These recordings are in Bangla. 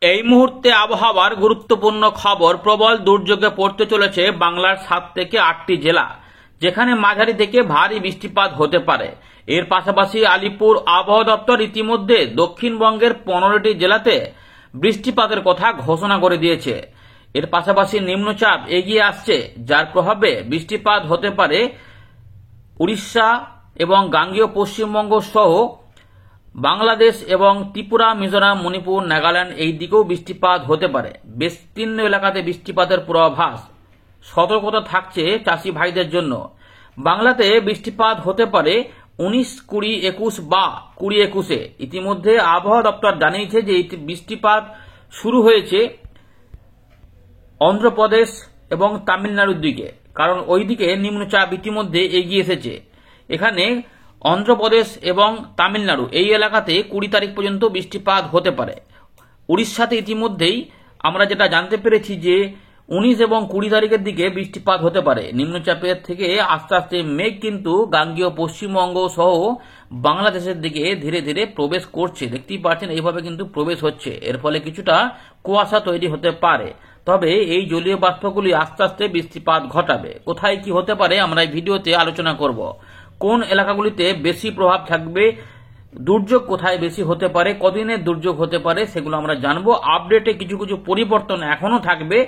এই মুহূর্তে আবহাওয়ার গুরুত্বপূর্ণ খবর। প্রবল দুর্যোগে পড়তে চলেছে বাংলার 7 থেকে 8টি জেলা, যেখানে মাঝারি থেকে ভারী বৃষ্টিপাত হতে পারে। এর পাশাপাশি আলিপুর আবহাওয়া দপ্তর ইতিমধ্যে দক্ষিণবঙ্গের 15টি জেলাতে বৃষ্টিপাতের কথা ঘোষণা করে দিয়েছে। এর পাশাপাশি নিম্নচাপ এগিয়ে আসছে, যার প্রভাবে বৃষ্টিপাত হতে পারে উড়িষ্যা এবং গাঙ্গেয় পশ্চিমবঙ্গ সহ বাংলাদেশ এবং ত্রিপুরা, মিজোরাম, মণিপুর, নাগাল্যান্ড এই দিকেও বৃষ্টিপাত হতে পারে। বিস্তীর্ণ এলাকাতে বৃষ্টিপাতের পূর্বাভাস। সতর্কতা থাকছে চাষি ভাইদের জন্য। বাংলাতে বৃষ্টিপাত হতে পারে 19, 20, 21 বা 20-21-এ। ইতিমধ্যে আবহাওয়া দপ্তর জানিয়েছে যে এই বৃষ্টিপাত শুরু হয়েছে অন্ধ্রপ্রদেশ এবং তামিলনাড়ুর দিকে, কারণ ওইদিকে নিম্নচাপ ইতিমধ্যে এগিয়ে এসেছে। এখানে অন্ধ্রপ্রদেশ এবং তামিলনাড়ু এই এলাকাতে 20 তারিখ পর্যন্ত বৃষ্টিপাত হতে পারে। উড়িষ্যাতে ইতিমধ্যেই আমরা যেটা জানতে পেরেছি যে 19 এবং 20 তারিখের দিকে বৃষ্টিপাত হতে পারে। নিম্নচাপের থেকে আস্তে আস্তে মেঘ কিন্তু গাঙ্গেয় পশ্চিমবঙ্গ সহ বাংলাদেশের দিকে ধীরে ধীরে প্রবেশ করছে। দেখতেই পাচ্ছেন এইভাবে কিন্তু প্রবেশ হচ্ছে। এর ফলে কিছুটা কুয়াশা তৈরি হতে পারে। তবে এই জলীয় বাষ্পগুলি আস্তে আস্তে বৃষ্টিপাত ঘটাবে। কোথায় কি হতে পারে আমরা এই ভিডিওতে আলোচনা করব। কোন এলাকাগুলিতে বেশি প্রভাব থাকবে, দুর্যোগ কোথায় বেশি হতে পারে, কদিনের দুর্যোগ হতে পারে, সেগুলো আমরা জানবো। আপডেটে কিছু কিছু পরিবর্তন এখনো থাকবে,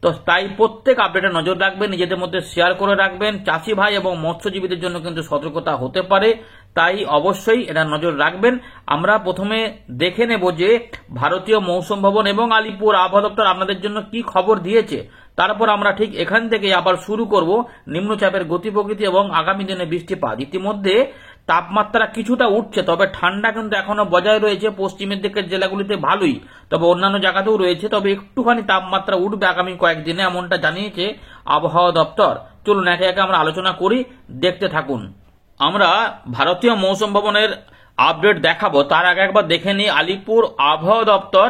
তো তাই প্রত্যেক আপডেটে নজর রাখবেন, নিজেদের মধ্যে শেয়ার করে রাখবেন। চাষি ভাই এবং মৎস্যজীবীদের জন্য কিন্তু সতর্কতা হতে পারে, তাই অবশ্যই এটা নজর রাখবেন। আমরা প্রথমে দেখে নেব যে ভারতীয় মৌসুম ভবন এবং আলিপুর আবহাওয়া দপ্তর আপনাদের জন্য কি খবর দিয়েছে। তারপর আমরা ঠিক এখান থেকে আবার শুরু করব নিম্নচাপের গতি প্রকৃতি এবং আগামী দিনে বৃষ্টিপাত। ইতিমধ্যে তাপমাত্রা কিছুটা উঠছে, তবে ঠান্ডা কিন্তু এখনো বজায় রয়েছে। পশ্চিমের দিকের জেলাগুলিতে ভালোই, তবে অন্যান্য জায়গাতেও রয়েছে, তবে একটুখানি তাপমাত্রা উঠবে আগামী কয়েকদিনে, এমনটা জানিয়েছে আবহাওয়া দপ্তর। চলুন একে একে আমরা আলোচনা করি, দেখতে থাকুন। আমরা ভারতীয় মৌসুম ভবনের আপডেট দেখাবো, তার আগে একবার দেখে নিই আলিপুর আবহাওয়া দপ্তর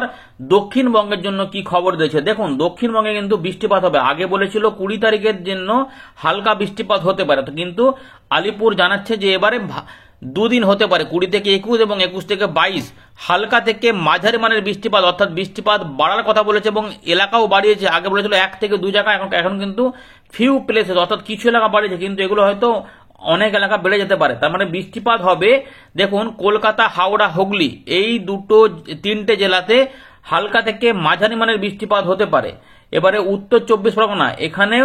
দক্ষিণবঙ্গের জন্য কি খবর দিয়েছে। দেখুন, দক্ষিণবঙ্গে কিন্তু বৃষ্টিপাত হবে। আগে বলেছিল 20 তারিখের জন্য হালকা বৃষ্টিপাত হতে পারে, কিন্তু আলিপুর জানাচ্ছে যে এবারে 2 দিন হতে পারে, 20 থেকে 21 এবং 21 থেকে 22 হালকা থেকে মাঝারি মানের বৃষ্টিপাত, অর্থাৎ বৃষ্টিপাত বাড়ার কথা বলেছে এবং এলাকাও বাড়িয়েছে। আগে বলেছিল 1 থেকে 2 জায়গা, এখন কিন্তু ফিউ প্লেসেস, অর্থাৎ কিছু এলাকা বাড়িয়েছে, কিন্তু এগুলো হয়তো অনেক এলাকা বেড়ে যেতে পারে। তার মানে বৃষ্টিপাত হবে, দেখুন কলকাতা, হাওড়া, হুগলি এই 3টে জেলাতে হালকা থেকে মাঝারি মানের বৃষ্টিপাত হতে পারে। এবারে উত্তর 24 পরগনা, এখানে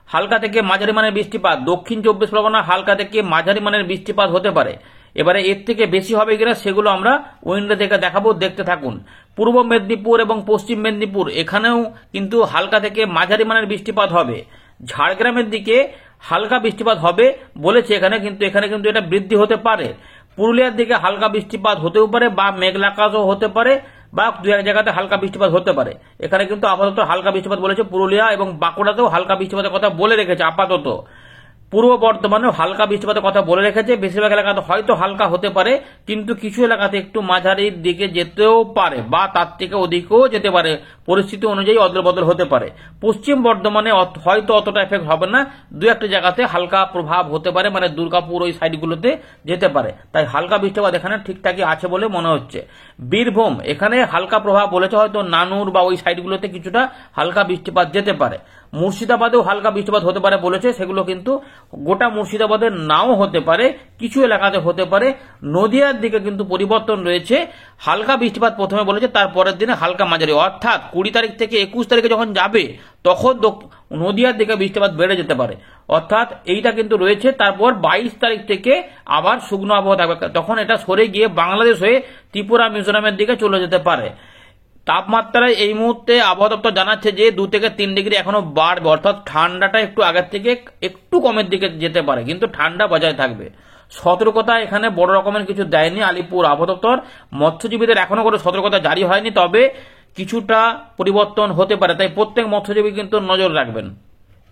হালকা থেকে মাঝারি মানের বৃষ্টিপাত। দক্ষিণ 24 পরগনা হালকা থেকে মাঝারি মানের বৃষ্টিপাত হতে পারে। এবারে এর থেকে বেশি হবে কিনা সেগুলো আমরা উইন্ডো থেকে দেখাবো, দেখতে থাকুন। পূর্ব মেদিনীপুর এবং পশ্চিম মেদিনীপুর এখানেও কিন্তু হালকা থেকে মাঝারি মানের বৃষ্টিপাত হবে। ঝাড়গ্রামের দিকে হালকা বৃষ্টিপাত হবে বলেছে এখানে, কিন্তু এটা বৃদ্ধি হতে পারে। পুরুলিয়ার দিকে হালকা বৃষ্টিপাত হতেও পারে বা মেঘলা আকাশও হতে পারে, বা 2-1 জায়গাতে হালকা বৃষ্টিপাত হতে পারে। এখানে কিন্তু আপাতত হালকা বৃষ্টিপাত বলেছে। পুরুলিয়া এবং বাঁকুড়াতেও হালকা বৃষ্টিপাতের কথা বলে রেখেছে আপাতত। পূর্ব বর্ধমানেও হালকা বৃষ্টিপাতের কথা বলে রেখেছে। বেশিরভাগ এলাকাতে হয়তো হালকা হতে পারে, কিন্তু কিছু এলাকাতে একটু মাঝারির দিকে যেতেও পারে বা তার থেকে অধিকও যেতে পারে। পরিস্থিতি অনুযায়ী অদলবদল হতে পারে। পশ্চিম বর্ধমানে হয়তো অতটা এফেক্ট হবে না, 2-1 জায়গাতে হালকা প্রভাব হতে পারে, মানে দুর্গাপুর ওই সাইডগুলোতে যেতে পারে। তাই হালকা বৃষ্টিপাত এখানে ঠিকঠাকই আছে বলে মনে হচ্ছে। বীরভূম এখানে হালকা প্রভাব বলেছে, হয়তো নানুর বা ওই সাইডগুলোতে কিছুটা হালকা বৃষ্টিপাত যেতে পারে। মুর্শিদাবাদেও হালকা বৃষ্টিপাত হতে পারে বলেছে, সেগুলো কিন্তু গোটা মুর্শিদাবাদের নাও হতে পারে, কিছু এলাকাতে হতে পারে। নদিয়ার দিকে কিন্তু পরিবর্তন রয়েছে, হালকা বৃষ্টিপাত প্রথমে বলেছে, তারপরের দিনে হালকা মাঝারি, অর্থাৎ 20 তারিখ থেকে 21 তারিখে যখন যাবে তখন নদিয়ার দিকে বৃষ্টিপাত বেড়ে যেতে পারে, অর্থাৎ এইটা কিন্তু রয়েছে। তারপর 22 তারিখ থেকে আবার শুকনো আবহাওয়া থাকবে, তখন এটা সরে গিয়ে বাংলাদেশ হয়ে ত্রিপুরা, মিজোরামের দিকে চলে যেতে পারে। তাপমাত্রায় এই মুহূর্তে আবহাওয়া দপ্তর জানাচ্ছে যে 2 থেকে 3 ডিগ্রি এখনো বাড়বে, অর্থাৎ ঠান্ডাটা একটু আগের থেকে একটু কমের দিকে যেতে পারে, কিন্তু ঠান্ডা বজায় থাকবে। সতর্কতা এখানে বড় রকমের কিছু দেয়নি আলিপুর আবহাওয়া দপ্তর। মৎস্যজীবীদের এখনো কোনো সতর্কতা জারি হয়নি, তবে কিছুটা পরিবর্তন হতে পারে, তাই প্রত্যেক মৎস্যজীবী কিন্তু নজর রাখবেন।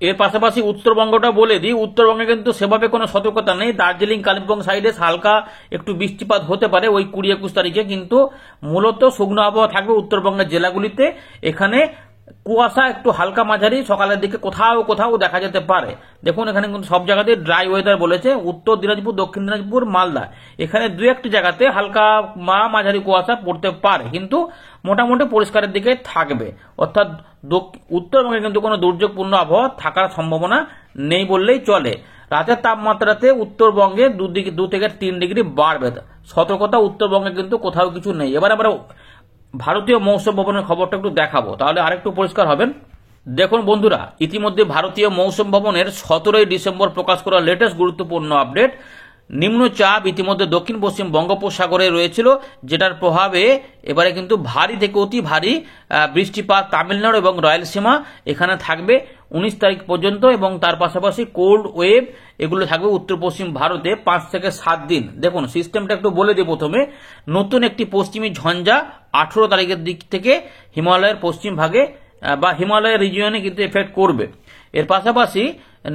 এর পাশাপাশি উত্তরবঙ্গটা বলে দিই, উত্তরবঙ্গে কিন্তু সেভাবে কোনো সতর্কতা নেই। দার্জিলিং, কালিম্পং সাইডে হালকা একটু বৃষ্টিপাত হতে পারে ওই 20-21 তারিখে, কিন্তু মূলত শুকনো আবহাওয়া থাকবে উত্তরবঙ্গের জেলাগুলিতে। এখানে কুয়াশা একটু হালকা মাঝারি সকালের দিকে কোথাও কোথাও দেখা যেতে পারে। দেখুন এখানে কিন্তু সব জায়গাতে ড্রাই ওয়েদার বলেছে, উত্তর দিনাজপুর, দক্ষিণ দিনাজপুর, মালদা, এখানে দু একটি জায়গাতে হালকা মাঝারি কুয়াশা পড়তে পারে, কিন্তু মোটামুটি পরিষ্কারের দিকে থাকবে। অর্থাৎ উত্তরবঙ্গে কিন্তু কোনো দুর্যোগপূর্ণ আবহাওয়া থাকার সম্ভাবনা নেই বললেই চলে। রাতের তাপমাত্রাতে উত্তরবঙ্গে 2 থেকে 3 ডিগ্রি বাড়বে, সতর্কতা উত্তরবঙ্গে কিন্তু কোথাও কিছু নেই। এবার আমরা ভারতীয় মৌসুম ভবনের খবরটা একটু দেখাবো, তাহলে আরেকটু পরিষ্কার হবেন। দেখুন বন্ধুরা, ইতিমধ্যে ভারতীয় মৌসুম ভবনের 17 ডিসেম্বর প্রকাশ করা লেটেস্ট গুরুত্বপূর্ণ আপডেট। নিম্নচাপ ইতিমধ্যে দক্ষিণ পশ্চিম বঙ্গোপসাগরে রয়েছিল, যেটার প্রভাবে এবারে কিন্তু ভারী থেকে অতি ভারী বৃষ্টিপাত তামিলনাড়ু এবং রায়লসীমা এখানে থাকবে 19 তারিখ পর্যন্ত, এবং তার পাশাপাশি কোল্ড ওয়েভ এগুলো থাকবে উত্তর পশ্চিম ভারতে 5 থেকে 7 দিন। দেখুন সিস্টেমটা একটু বলে দিই প্রথমে। নতুন একটি পশ্চিমী ঝঞ্ঝা 18 তারিখের দিক থেকে হিমালয়ের পশ্চিম ভাগে বা হিমালয়ের রিজিয়নে কিন্তু এফেক্ট করবে। এর পাশাপাশি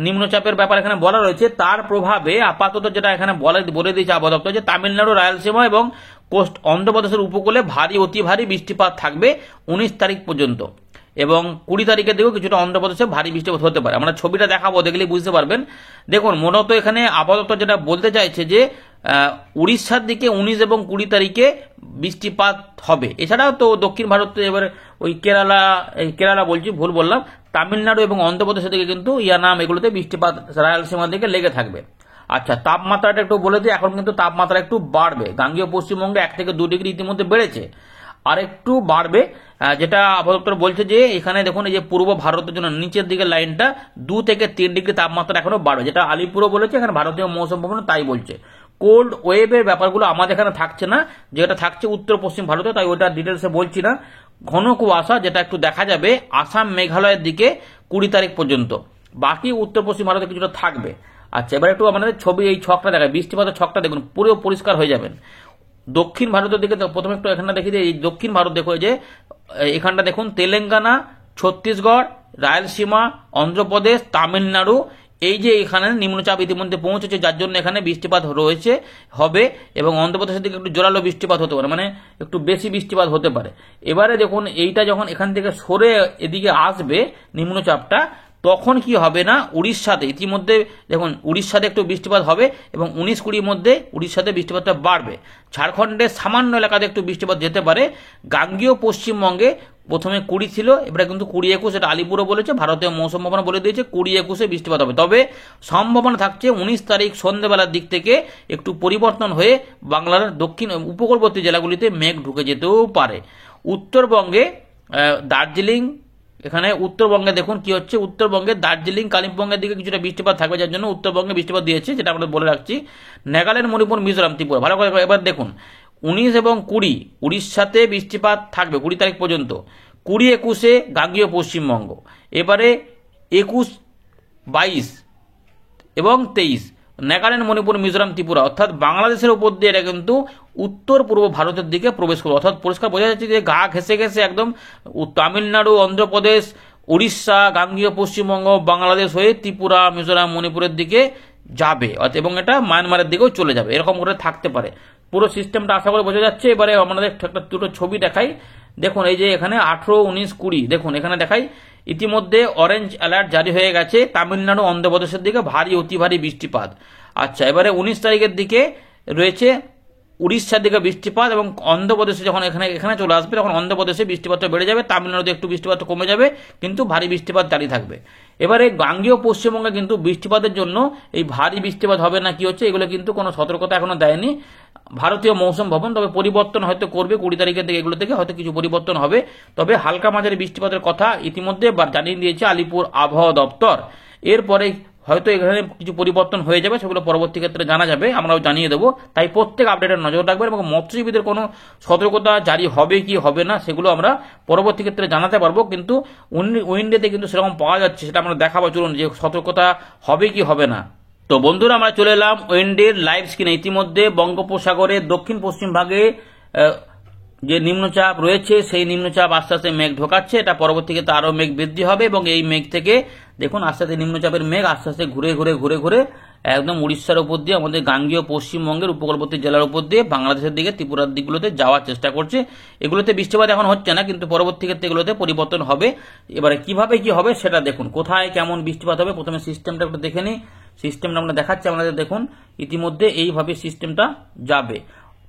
নিম্নচাপের ব্যাপার এখানে বলা রয়েছে, তার প্রভাবে আপাতত যেটা এখানে বলে দিয়েছে আবহাওয়া দপ্তর, যে তামিলনাড়ু, রায়লসীমা এবং অন্ধ্রপ্রদেশের উপকূলে ভারী অতি ভারী বৃষ্টিপাত থাকবে 19 তারিখ পর্যন্ত, এবং 20 তারিখের দিকেও কিছুটা অন্ধ্রপ্রদেশে ভারী বৃষ্টিপাত হতে পারে। আমরা ছবিটা দেখাবো, দেখলেই বুঝতে পারবেন। দেখুন মূলত এখানে আবহাওয়া দপ্তর যেটা বলতে চাইছে যে উড়িষ্যার দিকে 19 এবং 20 তারিখে বৃষ্টিপাত হবে। এছাড়াও তো দক্ষিণ ভারতে এবার ওই কেরালা বলছি, ভুল বললাম, তামিলনাড়ু এবং অন্ধ্রপ্রদেশের দিকে কিন্তু ইয়ানাম এগুলোতে বৃষ্টিপাত রায়লসীমার দিকে লেগে থাকবে। আচ্ছা, তাপমাত্রাটা একটু বলে দিই। এখন কিন্তু তাপমাত্রা একটু বাড়বে, গাঙ্গেয় পশ্চিমবঙ্গে 1 থেকে 2 ডিগ্রি ইতিমধ্যে বেড়েছে, আর একটু বাড়বে। যেটা আবহাওয়া দপ্তর বলছে যে এখানে দেখুন এই যে পূর্ব ভারতের জন্য নিচের দিকে লাইনটা 2 থেকে 3 ডিগ্রি তাপমাত্রা এখনো বাড়বে, যেটা আলিপুরও বলেছে, এখানে ভারতীয় মৌসুম ভবন তাই বলছে। কোল্ড ওয়েভের ব্যাপারগুলো আমাদের এখানে থাকছে না, যেটা থাকছে উত্তর পশ্চিম ভারতে, তাই ওইটা ডিটেলসে বলছি না। ঘন কুয়াশা যেটা একটু দেখা যাবে আসাম, মেঘালয়ের দিকে 20 তারিখ পর্যন্ত, বাকি উত্তর পশ্চিম ভারতে কিছুটা থাকবে। আচ্ছা, এবার একটু আমাদের ছবি এই ছকটা দেখায়, বৃষ্টিপাতের ছকটা দেখুন, পুরো পরিষ্কার হয়ে যাবেন। দক্ষিণ ভারতের দিকে প্রথমে একটু এখানে দেখি যে এই দক্ষিণ ভারত দেখো, যে এখানটা দেখুন তেলেঙ্গানা, ছত্তিশগড়, রায়লসীমা, অন্ধ্রপ্রদেশ, তামিলনাড়ু, এই যে এখানে নিম্নচাপ ইতিমধ্যে পৌঁছেছে, যার জন্য এখানে বৃষ্টিপাত হবে, এবং অন্ধ্রপ্রদেশের দিকে একটু জোরালো বৃষ্টিপাত হতে পারে, মানে একটু বেশি বৃষ্টিপাত হতে পারে। এবারে দেখুন এইটা যখন এখান থেকে সরে এদিকে আসবে নিম্নচাপটা, তখন কি হবে না, উড়িষ্যাতে ইতিমধ্যে দেখুন উড়িষ্যাতে একটু বৃষ্টিপাত হবে, এবং 19-20 মধ্যে উড়িষ্যাতে বৃষ্টিপাতটা বাড়বে। ঝাড়খণ্ডের সামান্য এলাকাতে একটু বৃষ্টিপাত যেতে পারে। গাঙ্গেয় পশ্চিমবঙ্গে প্রথমে 20 ছিল, এবারে কিন্তু 20-21, এটা আলিপুরও বলেছে, ভারতীয় মৌসুম ভবন বলে দিয়েছে 20-21-এ বৃষ্টিপাত হবে। তবে সম্ভাবনা থাকছে 19 তারিখ সন্ধ্যেবেলার দিক থেকে একটু পরিবর্তন হয়ে বাংলার দক্ষিণ উপকূলবর্তী জেলাগুলিতে মেঘ ঢুকে যেতেও পারে। উত্তরবঙ্গে দার্জিলিং, এখানে উত্তরবঙ্গে দেখুন কি হচ্ছে, উত্তরবঙ্গে দার্জিলিং, কালিম্পংয়ের দিকে কিছুটা বৃষ্টিপাত থাকবে, যার জন্য উত্তরবঙ্গে বৃষ্টিপাত দিয়েছে, যেটা আমরা বলে রাখছি। নাগাল্যান্ড, মণিপুর, মিজোরাম, ত্রিপুরা, ভালো করে এবার দেখুন 19 এবং 20 উড়িষ্যাতে বৃষ্টিপাত থাকবে 20 তারিখ পর্যন্ত, 20-21-এ গাঙ্গেয় পশ্চিমবঙ্গ, এবারে 21, 22 এবং 23 নাগাল্যান্ড, মণিপুর, মিজোরাম, ত্রিপুরা, অর্থাৎ বাংলাদেশের উপর দিয়ে এটা কিন্তু উত্তর পূর্ব ভারতের দিকে প্রবেশ করবে। অর্থাৎ পরিষ্কার বোঝা যাচ্ছে যে গা ঘেঁষে ঘেঁষে একদম তামিলনাড়ু, অন্ধ্রপ্রদেশ, উড়িষ্যা, গাঙ্গেয় পশ্চিমবঙ্গ, বাংলাদেশ হয়ে ত্রিপুরা, মিজোরাম, মণিপুরের দিকে যাবে, এবং এটা মায়ানমারের দিকেও চলে যাবে, এরকম করে থাকতে পারে। পুরো সিস্টেমটা আশা করে বোঝা যাচ্ছে। এবারে আমাদের একটা দুটো ছবি দেখাই। দেখুন এই যে এখানে 18, 19, 20, দেখুন এখানে দেখাই ইতিমধ্যে অরেঞ্জ অ্যালার্ট জারি হয়ে গেছে তামিলনাড়ু, অন্ধ্রপ্রদেশের দিকে ভারী অতি ভারী বৃষ্টিপাত। আচ্ছা, এবারে 19 তারিখের দিকে রয়েছে উড়িষ্যার দিকে বৃষ্টিপাত, এবং অন্ধ্রপ্রদেশে যখন এখানে চলে আসবে তখন অন্ধ্রপ্রদেশে বৃষ্টিপাতটা বেড়ে যাবে, তামিলনাড়ুতে একটু বৃষ্টিপাত কমে যাবে, কিন্তু ভারী বৃষ্টিপাত জারি থাকবে। এবারে গাঙ্গেয় পশ্চিমবঙ্গে কিন্তু বৃষ্টিপাতের জন্য এই ভারী বৃষ্টিপাত হবে না কি হচ্ছে, এগুলো কিন্তু কোনো সতর্কতা এখনো দেয়নি ভারতীয় মৌসুম ভবন। তবে পরিবর্তন হয়তো করবে 20 তারিখের দিকে, এগুলো থেকে হয়তো কিছু পরিবর্তন হবে। তবে হালকা মাঝারি বৃষ্টিপাতের কথা ইতিমধ্যে জানিয়ে দিয়েছে আলিপুর আবহাওয়া দপ্তর। এরপরে হয়তো এখানে কিছু পরিবর্তন হয়ে যাবে, সেগুলো পরবর্তী ক্ষেত্রে জানা যাবে, আমরাও জানিয়ে দেবো। তাই প্রত্যেক আপডেটের নজর রাখবেন, এবং মৎস্যজীবীদের কোনো সতর্কতা জারি হবে কি হবে না সেগুলো আমরা পরবর্তী ক্ষেত্রে জানাতে পারবো। কিন্তু উইন্ডেতে কিন্তু সেরকম পাওয়া যাচ্ছে, সেটা আমরা দেখাবো, চলুন যে সতর্কতা হবে কি হবে না। তো বন্ধুরা, আমরা চলে এলাম উইন্ডের লাইভ স্ক্রিনে। ইতিমধ্যে বঙ্গোপসাগরের দক্ষিণ পশ্চিম ভাগে যে নিম্নচাপ রয়েছে, সেই নিম্নচাপ আস্তে আস্তে মেঘ ঢোকাচ্ছে, এটা পরবর্তী ক্ষেত্রে আরো মেঘ বৃদ্ধি হবে, এবং এই মেঘ থেকে দেখুন আস্তে আস্তে নিম্নচাপের মেঘ আস্তে আস্তে ঘুরে ঘুরে একদম উড়িষ্যার উপর দিয়ে আমাদের গাঙ্গেয় পশ্চিমবঙ্গের উপকূলবর্তী জেলার উপর দিয়ে বাংলাদেশের দিকে ত্রিপুরার দিকগুলোতে যাওয়ার চেষ্টা করছে। এগুলোতে বৃষ্টিপাত এখন হচ্ছে না, কিন্তু পরবর্তী ক্ষেত্রে এগুলোতে পরিবর্তন হবে। এবারে কিভাবে কি হবে সেটা দেখুন, কোথায় কেমন বৃষ্টিপাত হবে প্রথমে সিস্টেমটা একটু দেখে নিই। সিস্টেমটা আমরা দেখাচ্ছি আপনাদের, দেখুন ইতিমধ্যে এইভাবে সিস্টেমটা যাবে।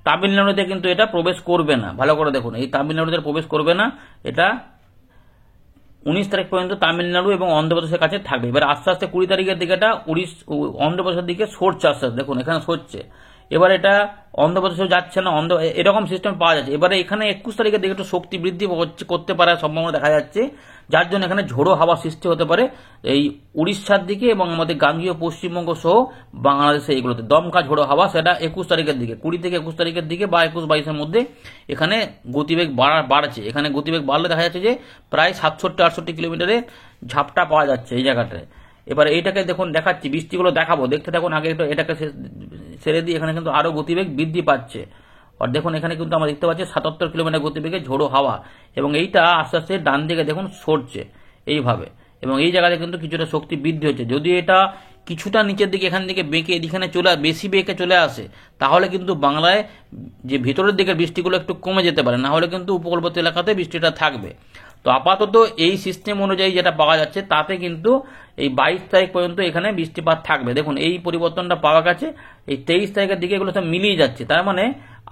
তামিলনাড়ুতে কিন্তু এটা প্রবেশ করবে না, ভালো করে দেখুন, এই তামিলনাড়ুতে প্রবেশ করবে না। এটা 19 তারিখ পর্যন্ত তামিলনাড়ু এবং অন্ধ্রপ্রদেশের কাছে থাকবে। এবার আস্তে আস্তে 20 তারিখের দিকে এটা অন্ধ্রপ্রদেশের দিকে সরছে আস্তে আস্তে, দেখুন এখানে সরছে। এবার এটা অন্ধ্রপ্রদেশেও যাচ্ছে না, এরকম সিস্টেম পাওয়া যাচ্ছে। এবারে এখানে 21 তারিখের দিকে একটু শক্তি বৃদ্ধি করতে পারার সম্ভাবনা দেখা যাচ্ছে, যার জন্য এখানে ঝোড়ো হাওয়া সৃষ্টি হতে পারে এই উড়িষ্যার দিকে এবং আমাদের গাঙ্গীয় পশ্চিমবঙ্গ সহ বাংলাদেশে। এইগুলোতে দমকা ঝোড়ো হাওয়া, সেটা 21 তারিখের দিকে, 20 থেকে 21 তারিখের দিকে বা 21-22-এর মধ্যে এখানে গতিবেগ বাড়ছে। এখানে গতিবেগ বাড়লে দেখা যাচ্ছে যে প্রায় 67-68 কিলোমিটারে ঝাপটা পাওয়া যাচ্ছে এই জায়গাটায়। এবার এইটাকে দেখুন দেখাচ্ছি, বৃষ্টিগুলো দেখাবো, দেখতে থাকুন। আগে এটাকে ছেড়ে দিয়ে এখানে কিন্তু আরো গতিবেগ বৃদ্ধি পাচ্ছে। আর দেখুন এখানে কিন্তু আমরা দেখতে পাচ্ছি 77 কিলোমিটার গতিবেগে ঝোড়ো হাওয়া, এবং এইটা আস্তে আস্তে ডান দিকে দেখুন সরছে এইভাবে, এবং এই জায়গাতে কিন্তু কিছুটা শক্তি বৃদ্ধি হচ্ছে। যদি এটা কিছুটা নিচের দিকে এখান থেকে বেঁকে এখানে বেশি বেঁকে চলে আসে, তাহলে কিন্তু বাংলায় যে ভিতরের দিকের বৃষ্টিগুলো একটু কমে যেতে পারে, না হলে কিন্তু উপকূলবর্তী এলাকাতে বৃষ্টিটা থাকবে। তো আপাতত এই সিস্টেম অনুযায়ী যেটা পাওয়া যাচ্ছে তাতে কিন্তু এই 22 তারিখ পর্যন্ত এখানে বৃষ্টিপাত থাকবে। দেখুন এই পরিবর্তনটা পাওয়া গেছে, এই 23 তারিখের দিকে এগুলো সব মিলিয়ে যাচ্ছে। তার মানে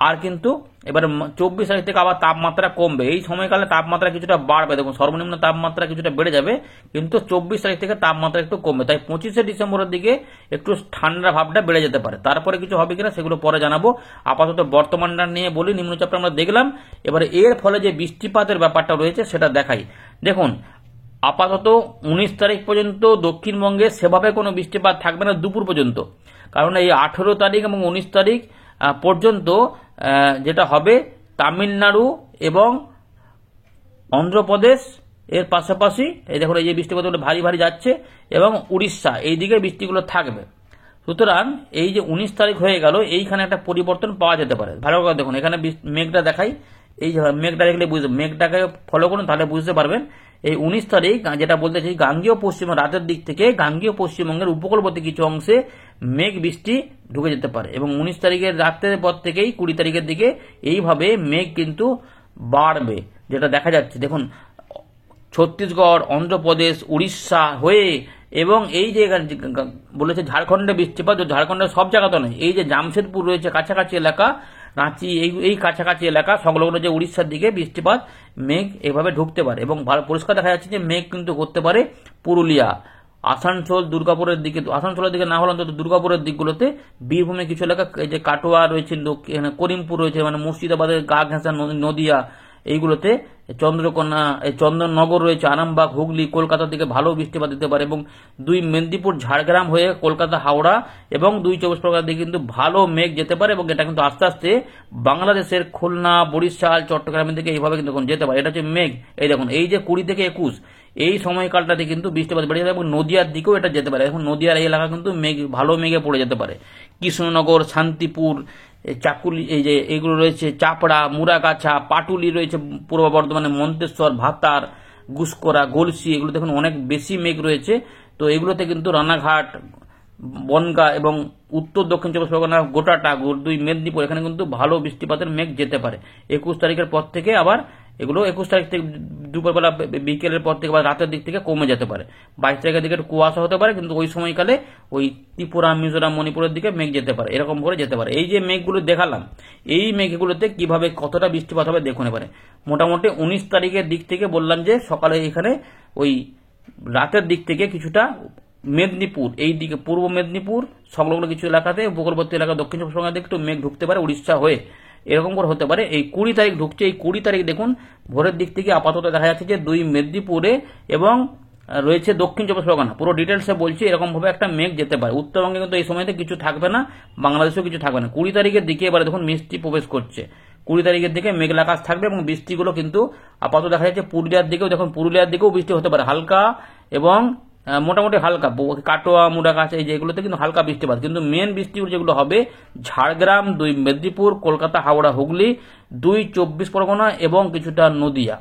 আর কিন্তু এবার 24 তারিখ থেকে আবার তাপমাত্রা কমবে। এই সময়কালে তাপমাত্রা কিছুটা বাড়বে, দেখুন সর্বনিম্ন তাপমাত্রা কিছুটা বেড়ে যাবে, কিন্তু 24 তারিখ থেকে তাপমাত্রা একটু কমবে। তাই 25শে ডিসেম্বরের দিকে একটু ঠান্ডা ভাবটা বেড়ে যেতে পারে। তারপরে কিছু হবে কিনা সেগুলো পরে জানাবো। আপাতত বর্তমানটা নিয়ে বলি, নিম্নচাপটা আমরা দেখলাম। এবারে এর ফলে যে বৃষ্টিপাতের ব্যাপারটা রয়েছে সেটা দেখাই। দেখুন আপাতত 19 তারিখ পর্যন্ত দক্ষিণবঙ্গে সেভাবে কোনো বৃষ্টিপাত থাকবে না দুপুর পর্যন্ত, কারণ এই 18 তারিখ এবং 19 তারিখ পর্যন্ত যেটা হবে তামিলনাড়ু এবং অন্ধ্রপ্রদেশ এর পাশাপাশি এই দেখুন এই যে বৃষ্টিপাতগুলো ভারী ভারী যাচ্ছে, এবং উড়িষ্যা এই দিকে বৃষ্টিগুলো থাকবে। সুতরাং এই যে 19 তারিখ হয়ে গেল, এইখানে একটা পরিবর্তন পাওয়া যেতে পারে। ভালো করে দেখুন এখানে মেঘটা দেখাই, এই মেঘটা দেখলে বুঝতে, মেঘটাকে ফলো করুন তাহলে বুঝতে পারবেন। এই 19 তারিখ যেটা বলতে চাই, গাঙ্গেয় পশ্চিমবঙ্গ রাতের দিক থেকে গাঙ্গেয় পশ্চিমবঙ্গের উপকূলবর্তী কিছু অংশে মেঘ বৃষ্টি ঢুকে যেতে পারে, এবং 19 তারিখের রাতের পর থেকেই 20 তারিখের দিকে এইভাবে মেঘ কিন্তু বাড়বে, যেটা দেখা যাচ্ছে। দেখুন ছত্তিশগড়, অন্ধ্রপ্রদেশ, উড়িষ্যা হয়ে, এবং এই যে বলেছে ঝাড়খণ্ডে বৃষ্টিপাত, ঝাড়খণ্ডের সব জায়গা তো নেই, এই যে জামশেদপুর রয়েছে কাছাকাছি এলাকা, রাঁচি, এই কাছাকাছি এলাকা সংলগ্ন যে উড়িষ্যার দিকে বৃষ্টিপাত মেঘ এভাবে ঢুকতে পারে, এবং পরিষ্কার দেখা যাচ্ছে যে মেঘ কিন্তু করতে পারে পুরুলিয়া, আসানসোল, দুর্গাপুরের দিকে, আসানসোলের দিকে না হলে অন্তত দুর্গাপুরের দিকগুলোতে, বীরভূমের কিছু এলাকা, এই যে কাটোয়া রয়েছে, করিমপুর রয়েছে, মানে মুর্শিদাবাদের গা ঘেঁষা, নদিয়া এইগুলোতে, চন্দ্রকোনা, চন্দননগর রয়েছে, আরামবাগ, হুগলি, কলকাতার দিকে ভালো বৃষ্টিপাত দিতে পারে, এবং 2 মেদিনীপুর, ঝাড়গ্রাম হয়ে কলকাতা, হাওড়া এবং 2 24 পরগনার দিকে কিন্তু ভালো মেঘ যেতে পারে, এবং এটা কিন্তু আস্তে আস্তে বাংলাদেশের খুলনা, বরিশাল, চট্টগ্রামের দিকে এইভাবে কিন্তু যেতে পারে। এটা হচ্ছে মেঘ। এই দেখুন এই যে 20 থেকে 21 এই সময়কালটাতে কিন্তু বৃষ্টিপাত বেড়ে যাবে, এবং নদিয়ার দিকেও এটা যেতে পারে। এখন নদিয়ার এই এলাকা কিন্তু ভালো মেঘে পড়ে যেতে পারে। কৃষ্ণনগর, শান্তিপুর, চাকুলি, এই যে এগুলো রয়েছে, চাপড়া, মুরাগাছা, পাটুলি রয়েছে পূর্ব বর্ধমানে, মন্তেশ্বর, ভাতার, গুসকরা, গলসি, এগুলো দেখুন অনেক বেশি মেঘ রয়েছে। তো এগুলোতে কিন্তু রানাঘাট, বনগা এবং উত্তর দক্ষিণ 24 পরগনা, গোটাটা, 2 মেদিনীপুর, এখানে কিন্তু ভালো বৃষ্টিপাতের মেঘ যেতে পারে 21 তারিখের পর থেকে। আবার এগুলো 21 তারিখ থেকে দুপুরবেলা, বিকেলের পর থেকে বা রাতের দিক থেকে কমে যেতে পারে। 22 তারিখের দিকে কুয়াশা হতে পারে, কিন্তু ওই সময়কালে ওই ত্রিপুরা, মিজোরাম, মণিপুরের দিকে মেঘ যেতে পারে, এরকম করে যেতে পারে। এই যে মেঘগুলো দেখালাম, এই মেঘগুলোতে কিভাবে কতটা বৃষ্টিপাত হবে দেখুন। এবারে মোটামুটি 19 তারিখের দিক থেকে বললাম যে সকালে এখানে ওই রাতের দিক থেকে কিছুটা মেদিনীপুর এই দিকে, পূর্ব মেদিনীপুর সংলগ্ন কিছু এলাকাতে, উপকূলবর্তী এলাকা, দক্ষিণ 24 পরগনা দিকে একটু মেঘ ঢুকতে পারে উড়িষ্যা হয়ে, এরকম করে হতে পারে। এই 20 তারিখ ঢুকছে, এই 20 তারিখ দেখুন ভোরের দিক থেকে আপাতত দেখা যাচ্ছে যে 2 মেদিনীপুরে এবং রয়েছে দক্ষিণ 24 পরগনা, পুরো ডিটেলসে বলছি, এরকম ভাবে একটা মেঘ যেতে পারে। উত্তরবঙ্গে কিন্তু এই সময়তে কিছু থাকবে না, বাংলাদেশেও কিছু থাকবে না। 20 তারিখের দিকে এবারে দেখুন মিষ্টি প্রবেশ করছে, 20 তারিখের দিকে মেঘলা আকাশ থাকবে, এবং বৃষ্টিগুলো কিন্তু আপাতত দেখা যাচ্ছে পুরুলিয়ার দিকেও, দেখুন পুরুলিয়ার দিকেও বৃষ্টি হতে পারে হালকা, এবং মোটামুটি হালকা, কাটোয়া, মুরাগাছা, এই যেগুলোতে কিন্তু হালকা বৃষ্টিপাত, কিন্তু মেন বৃষ্টি যেগুলো হবে ঝাড়গ্রাম, 2 মেদিনীপুর, কলকাতা, হাওড়া, হুগলি, 2 24 পরগনা এবং কিছুটা নদিয়া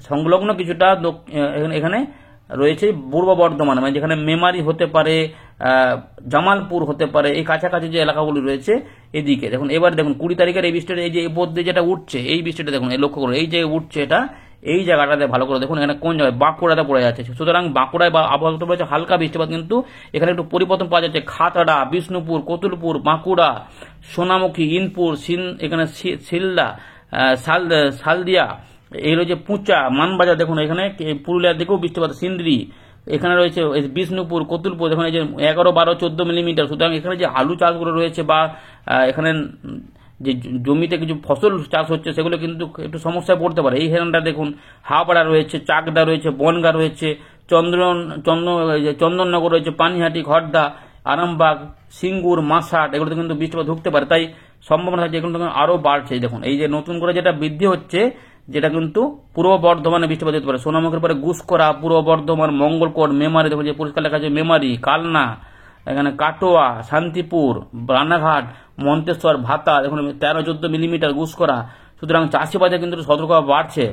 সংলগ্ন কিছুটা, এখানে রয়েছে পূর্ব বর্ধমান, মানে যেখানে মেমারি হতে পারে, জামালপুর হতে পারে, এই কাছাকাছি যে এলাকাগুলি রয়েছে এদিকে দেখুন। এবার দেখুন 20 তারিখের এই বৃষ্টিটা, এই যে এর মধ্যে যেটা উঠছে এই বৃষ্টিটা দেখুন, এই লক্ষ্য করুন, এই যে উঠছে এটা, এই জায়গাটাতে ভালো করে দেখুন, এখানে কোন জায়গায় বাঁকুড়াতে পড়ে যাচ্ছে। সুতরাং বাঁকুড়ায় বা আবহাওয়া দপ্তর বলেছে হালকা বৃষ্টিপাত, কিন্তু এখানে একটু পরিবর্তন পাওয়া যাচ্ছে। খাতড়া, বিষ্ণুপুর, কতুলপুর, বাঁকুড়া, সোনামুখী, ইনপুর, এখানে শিলদা, সালদিয়া, এই রয়েছে পুঁচা, মানবাজার, দেখুন এখানে পুরুলিয়ার দিকেও বৃষ্টিপাত, সিন্দ্রি, এখানে রয়েছে বিষ্ণুপুর, কতুলপুর, দেখুন এই যে 11, 12, 14 মিলিমিটার। সুতরাং এখানে যে আলু চাষগুলো রয়েছে বা এখানে যে জমিতে কিছু ফসল চাষ হচ্ছে সেগুলো কিন্তু একটু সমস্যায় পড়তে পারে। এইখানটা দেখুন হাবড়া রয়েছে, চাকদা রয়েছে, বনগা রয়েছে, চন্দননগর রয়েছে, পানিহাটি, খড়দা, আরামবাগ, সিঙ্গুর, মাসাট, এগুলোতে কিন্তু বৃষ্টিপাত ঢুকতে পারে। তাই সম্ভাবনা থাকছে এগুলো আরো বাড়ছে। দেখুন এই যে নতুন করে যেটা বৃদ্ধি হচ্ছে, যেটা কিন্তু পূর্ব বর্ধমানে বৃষ্টিপাত হতে পারে। সোনামুখীর পরে গুসকরা, পূর্ব বর্ধমান, মঙ্গলকোট, মেমারি, দেখুন যে পরিষ্কার লেখা আছে মেমারি, কালনা, এখানে কাটোয়া, শান্তিপুর, রানাঘাট, মন্তেশ্বর, ভাতা, দেখুন 13-14 মিলিমিটার গুসকরা। সুতরাং চাষিবাদে কিন্তু সতর্কতা বাড়ছে।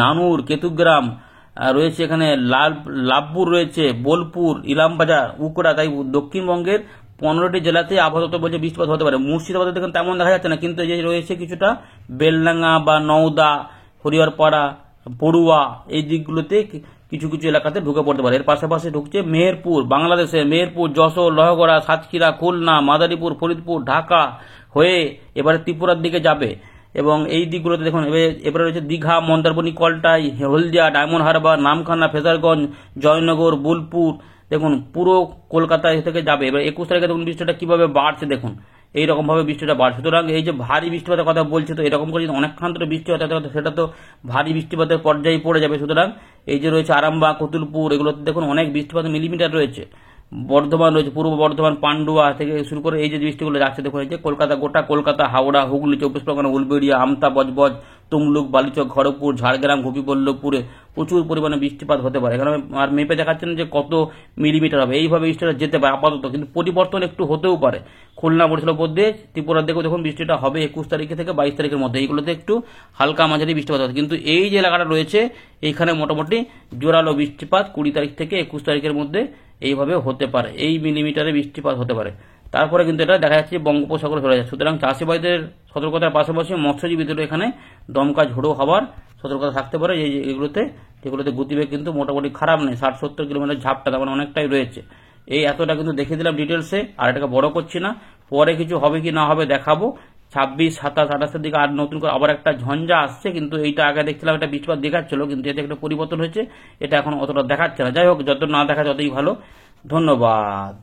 নানুর, কেতুগ্রাম রয়েছে, এখানে লাভপুর রয়েছে, বোলপুর, ইলামবাজার, উকড়া। তাই দক্ষিণবঙ্গের 15টি জেলাতে আবহাওয়া দপ্তর বলছে বৃষ্টিপাত হতে পারে। মুর্শিদাবাদে দেখুন তেমন দেখা যাচ্ছে না, কিন্তু এই যে রয়েছে কিছুটা বেলডাঙ্গা বা নওদা, হরিহরপাড়া, পড়ুয়া, এই দিকগুলোতে কিছু কিছু এলাকাতে ঢুকে পড়তে পারে। এর পাশাপাশি ঢুকছে মেহেরপুর, বাংলাদেশের মেহেরপুর, যশোর, লোহাগড়া, সাতক্ষীরা, খুলনা, মাদারীপুর, ফরিদপুর, ঢাকা হয়ে এবারে ত্রিপুরার দিকে যাবে। এবং এই দিকগুলোতে দেখুন এবারে রয়েছে দীঘা, মন্দারমণি, কলটাই, হলদিয়া, ডায়মন্ড হারবার, নামখানা, ফেজারগঞ্জ, জয়নগর, বোলপুর, দেখুন পুরো কলকাতা থেকে যাবে। এবার 21 তারিখে দেখুন বৃষ্টিটা কিভাবে বাড়ছে, দেখুন এইরকম ভাবে বৃষ্টিটা বাড়ছে। সুতরাং এই যে ভারী বৃষ্টিপাতের কথা বলছে, তো এরকম করে যদি অনেকক্ষণ ধরে বৃষ্টি হয় তাহলে সেটা তো ভারী বৃষ্টিপাতের পর্যায়ে পড়ে যাবে। সুতরাং এই যে রয়েছে আরামবাগ, কতুলপুর, এগুলোতে দেখুন অনেক বৃষ্টিপাত মিলিমিটার রয়েছে। বর্ধমান রয়েছে, পূর্ব বর্ধমান, পান্ডুয়া থেকে শুরু করে এই যে বৃষ্টিগুলো যাচ্ছে দেখুন, এই যে কলকাতা, গোটা কলকাতা, হাওড়া, হুগলি, 24 পরগনা, উলবেড়িয়া, আমতা, বজবজ, তমলুক, বালিচক, খড়গপুর, ঝাড়গ্রাম, গোপীবল্লভপুরে প্রচুর পরিমাণে বৃষ্টিপাত হতে পারে। এখানে আর মেপে দেখাচ্ছেন যে কত মিলিমিটার হবে, এইভাবে বৃষ্টিটা যেতে পারে আপাতত, কিন্তু পরিবর্তন একটু হতেও পারে। খুলনা, বরিশাল উপর দিয়ে ত্রিপুরার দিকেও দেখুন বৃষ্টিটা হবে 21 তারিখে থেকে 22 তারিখের মধ্যে। এইগুলোতে একটু হালকা মাঝারি বৃষ্টিপাত হবে, কিন্তু এই যে এলাকাটা রয়েছে এইখানে মোটামুটি জোরালো বৃষ্টিপাত 20 তারিখ থেকে 21 তারিখের মধ্যে এইভাবে হতে পারে, এই মিলিমিটারে বৃষ্টিপাত হতে পারে। তারপরে কিন্তু এটা দেখা যাচ্ছে বঙ্গোপসাগরে চলে যাচ্ছে। সুতরাং চাষিবাদের সতর্কতার পাশাপাশি মৎস্যজীবীদেরও এখানে দমকা ঝোড়ো হওয়ার সতর্কতা থাকতে পারে। যেগুলোতে গতিবেগ কিন্তু মোটামুটি খারাপ নেই, 60-70 কিলোমিটার ঝাপটা, তার মানে অনেকটাই রয়েছে। এই এতটা কিন্তু দেখিয়ে দিলাম ডিটেলসে, আর এটাকে বড় করছি না। পরে কিছু হবে কি না হবে দেখাবো। 26, 27, 28 দিকে আর নতুন করে আবার একটা ঝঞ্ঝা আসছে, কিন্তু এইটা আগে দেখছিলাম একটা বৃষ্টিপাত দেখাচ্ছিল, কিন্তু এতে একটা পরিবর্তন হয়েছে, এটা এখন অতটা দেখাচ্ছে না। যাই হোক, যত না দেখা ততই ভালো। ধন্যবাদ।